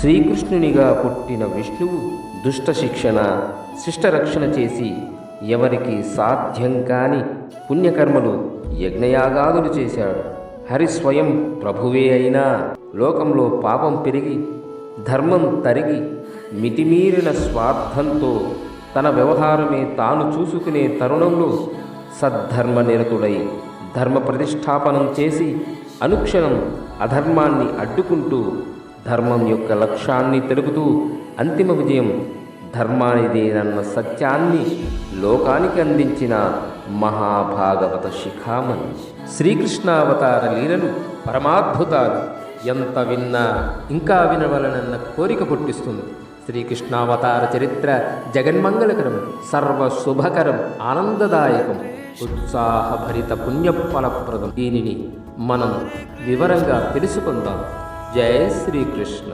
శ్రీకృష్ణునిగా పుట్టిన విష్ణువు దుష్ట శిక్షణ శిష్టరక్షణ చేసి ఎవరికి సాధ్యం కాని పుణ్యకర్మలు యజ్ఞయాగాదులు చేశాడు. హరి స్వయం ప్రభువే అయినా లోకంలో పాపం పెరిగి ధర్మం తరిగి మితిమీరిన స్వార్థంతో తన వ్యవహారమే తాను చూసుకునే తరుణంలో సద్ధర్మ నిరతుడై ధర్మ ప్రతిష్టాపనం చేసి అనుక్షణం అధర్మాన్ని అడ్డుకుంటూ ధర్మం యొక్క లక్ష్యాన్ని తెలుపుతూ అంతిమ విజయం ధర్మానిదేనన్న సత్యాన్ని లోకానికి అందించిన మహాభాగవత శిఖామణి. శ్రీకృష్ణావతార లీలలు పరమాద్భుతాలు. ఎంత విన్నా ఇంకా వినవలనన్న కోరిక పుట్టిస్తుంది. శ్రీకృష్ణావతార చరిత్ర జగన్మంగళకరం, సర్వశుభకరం, ఆనందదాయకం, ఉత్సాహభరిత పుణ్యఫలప్రదం. దీనిని మనం వివరంగా తెలుసుకుందాం. జై శ్రీకృష్ణ.